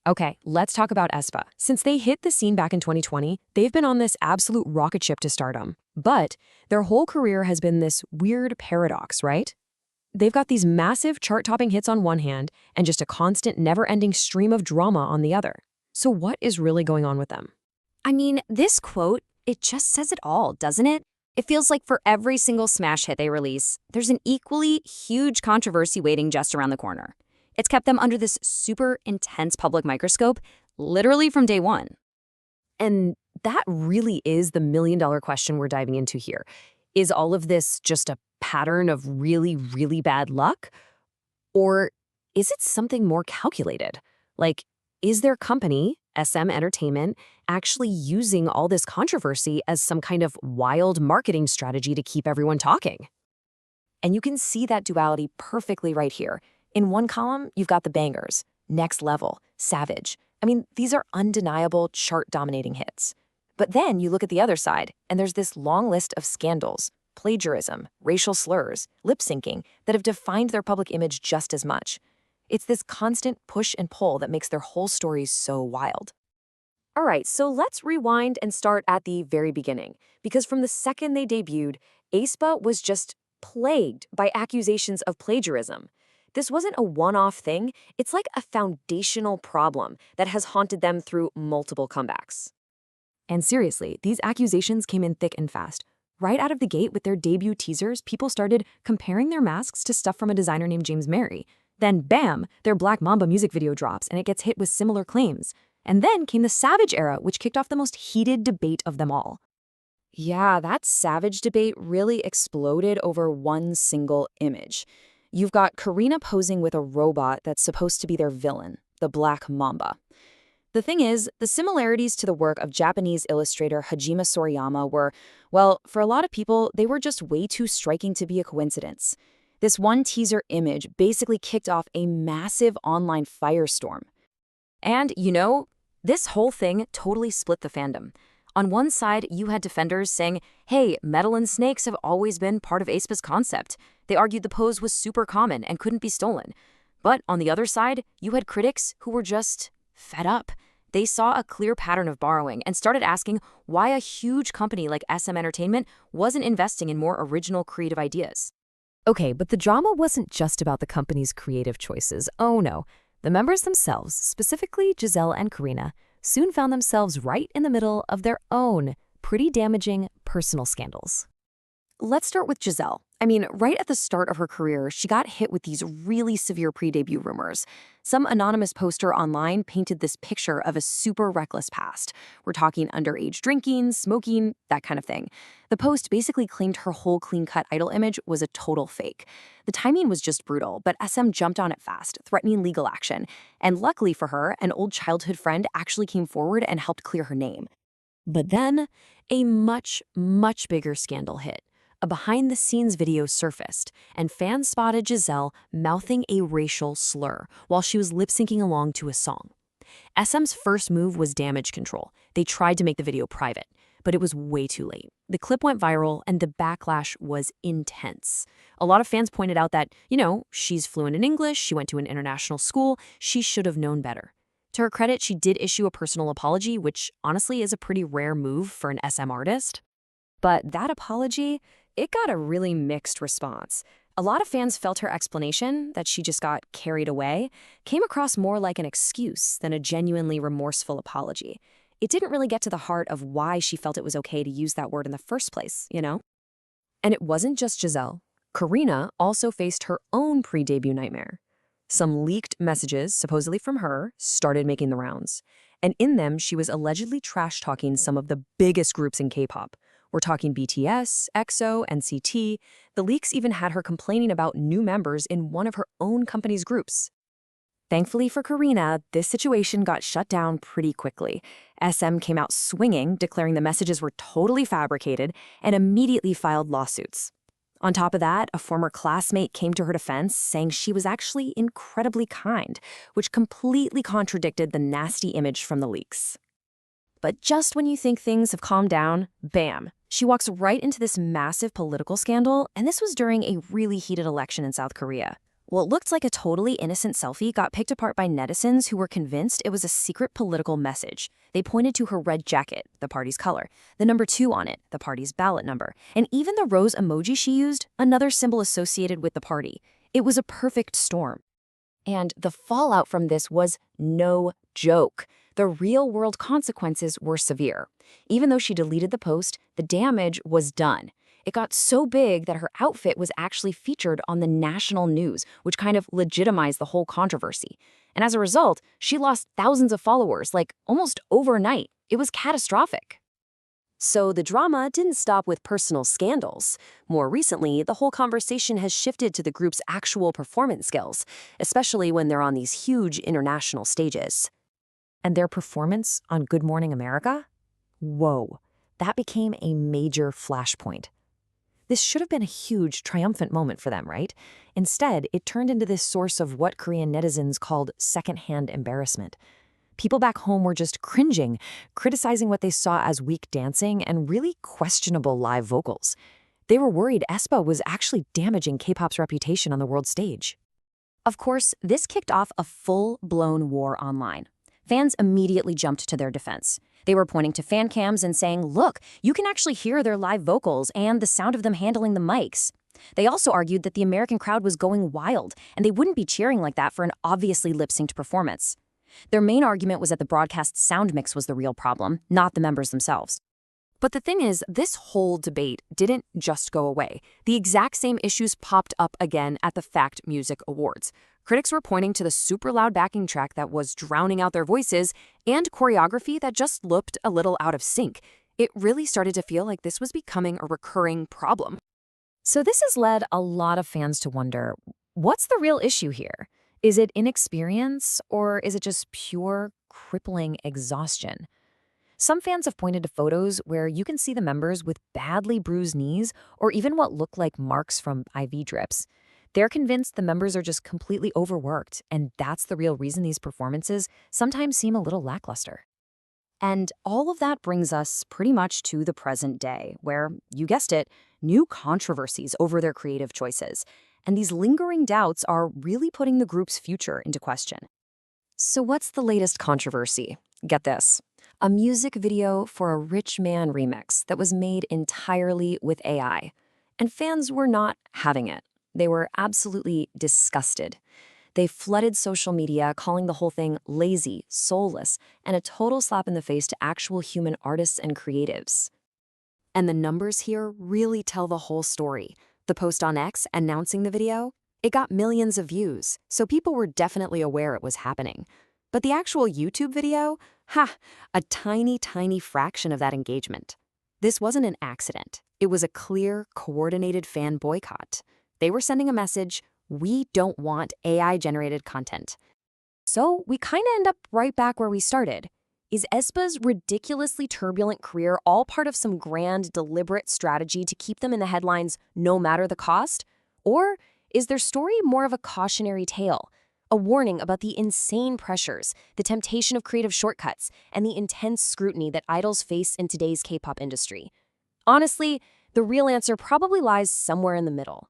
Okay, let's talk about Aespa. Since they hit the scene back in 2020, they've been on this absolute rocket ship to stardom. But their whole career has been this weird paradox, right? They've got these massive chart-topping hits on one hand and just a constant, never-ending stream of drama on the other. So what is really going on with them? I mean, this quote, it just says it all, doesn't it? It feels like for every single smash hit they release, there's an equally huge controversy waiting just around the corner. It's kept them under this super intense public microscope, literally from day one. And that really is the million-dollar question we're diving into here. Is all of this just a pattern of really, really bad luck? Or is it something more calculated? Like, is their company, SM Entertainment, actually using all this controversy as some kind of wild marketing strategy to keep everyone talking? And you can see that duality perfectly right here. In one column, you've got the bangers, Next Level, Savage. I mean, these are undeniable chart-dominating hits. But then you look at the other side, and there's this long list of scandals, plagiarism, racial slurs, lip-syncing that have defined their public image just as much. It's this constant push and pull that makes their whole stories so wild. All right, so let's rewind and start at the very beginning, because from the second they debuted, Aespa was just plagued by accusations of plagiarism. This wasn't a one-off thing, it's like a foundational problem that has haunted them through multiple comebacks. And seriously, these accusations came in thick and fast. Right out of the gate with their debut teasers, people started comparing their masks to stuff from a designer named James Mary. Then, bam, their Black Mamba music video drops and it gets hit with similar claims. And then came the Savage era, which kicked off the most heated debate of them all. Yeah, that Savage debate really exploded over one single image. You've got Karina posing with a robot that's supposed to be their villain, the Black Mamba. The thing is, the similarities to the work of Japanese illustrator Hajime Sorayama were, well, for a lot of people, they were just way too striking to be a coincidence. This one teaser image basically kicked off a massive online firestorm. And, this whole thing totally split the fandom. On one side, you had defenders saying, hey, metal and snakes have always been part of Aespa's concept. They argued the pose was super common and couldn't be stolen. But on the other side, you had critics who were just fed up. They saw a clear pattern of borrowing and started asking why a huge company like SM Entertainment wasn't investing in more original creative ideas. Okay, but the drama wasn't just about the company's creative choices. Oh no. The members themselves, specifically Giselle and Karina, soon found themselves right in the middle of their own pretty damaging personal scandals. Let's start with Giselle. I mean, right at the start of her career, she got hit with these really severe pre-debut rumors. Some anonymous poster online painted this picture of a super reckless past. We're talking underage drinking, smoking, that kind of thing. The post basically claimed her whole clean-cut idol image was a total fake. The timing was just brutal, but SM jumped on it fast, threatening legal action. And luckily for her, an old childhood friend actually came forward and helped clear her name. But then, a much, much bigger scandal hit. A behind-the-scenes video surfaced, and fans spotted Giselle mouthing a racial slur while she was lip-syncing along to a song. SM's first move was damage control. They tried to make the video private, but it was way too late. The clip went viral, and the backlash was intense. A lot of fans pointed out that, she's fluent in English, she went to an international school, she should have known better. To her credit, she did issue a personal apology, which honestly is a pretty rare move for an SM artist. But that apology, it got a really mixed response. A lot of fans felt her explanation, that she just got carried away, came across more like an excuse than a genuinely remorseful apology. It didn't really get to the heart of why she felt it was okay to use that word in the first place, And it wasn't just Giselle. Karina also faced her own pre-debut nightmare. Some leaked messages, supposedly from her, started making the rounds. And in them, she was allegedly trash-talking some of the biggest groups in K-pop. We're talking BTS, EXO, NCT. The leaks even had her complaining about new members in one of her own company's groups. Thankfully for Karina, this situation got shut down pretty quickly. SM came out swinging, declaring the messages were totally fabricated, and immediately filed lawsuits. On top of that, a former classmate came to her defense, saying she was actually incredibly kind, which completely contradicted the nasty image from the leaks. But just when you think things have calmed down, bam, she walks right into this massive political scandal, and this was during a really heated election in South Korea. What looked like a totally innocent selfie got picked apart by netizens who were convinced it was a secret political message. They pointed to her red jacket, the party's color, the number 2 on it, the party's ballot number, and even the rose emoji she used, another symbol associated with the party. It was a perfect storm. And the fallout from this was no joke. The real-world consequences were severe. Even though she deleted the post, the damage was done. It got so big that her outfit was actually featured on the national news, which kind of legitimized the whole controversy. And as a result, she lost thousands of followers, like almost overnight. It was catastrophic. So the drama didn't stop with personal scandals. More recently, the whole conversation has shifted to the group's actual performance skills, especially when they're on these huge international stages. And their performance on Good Morning America? Whoa, that became a major flashpoint. This should have been a huge, triumphant moment for them, right? Instead, it turned into this source of what Korean netizens called secondhand embarrassment. People back home were just cringing, criticizing what they saw as weak dancing and really questionable live vocals. They were worried Aespa was actually damaging K-pop's reputation on the world stage. Of course, this kicked off a full-blown war online. Fans immediately jumped to their defense. They were pointing to fan cams and saying, look, you can actually hear their live vocals and the sound of them handling the mics. They also argued that the American crowd was going wild, and they wouldn't be cheering like that for an obviously lip-synced performance. Their main argument was that the broadcast sound mix was the real problem, not the members themselves. But the thing is, this whole debate didn't just go away. The exact same issues popped up again at the Fact Music Awards. Critics were pointing to the super loud backing track that was drowning out their voices and choreography that just looked a little out of sync. It really started to feel like this was becoming a recurring problem. So this has led a lot of fans to wonder, what's the real issue here? Is it inexperience, or is it just pure, crippling exhaustion? Some fans have pointed to photos where you can see the members with badly bruised knees or even what look like marks from IV drips. They're convinced the members are just completely overworked, and that's the real reason these performances sometimes seem a little lackluster. And all of that brings us pretty much to the present day, where, you guessed it, new controversies over their creative choices. And these lingering doubts are really putting the group's future into question. So what's the latest controversy? Get this. A music video for a Rich Man remix that was made entirely with AI. And fans were not having it. They were absolutely disgusted. They flooded social media, calling the whole thing lazy, soulless, and a total slap in the face to actual human artists and creatives. And the numbers here really tell the whole story. The post on X announcing the video, it got millions of views, so people were definitely aware it was happening. But the actual YouTube video, a tiny, tiny fraction of that engagement. This wasn't an accident. It was a clear, coordinated fan boycott. They were sending a message, we don't want AI-generated content. So we kind of end up right back where we started. Is Aespa's ridiculously turbulent career all part of some grand, deliberate strategy to keep them in the headlines no matter the cost? Or is their story more of a cautionary tale? A warning about the insane pressures, the temptation of creative shortcuts, and the intense scrutiny that idols face in today's K-pop industry? Honestly, the real answer probably lies somewhere in the middle.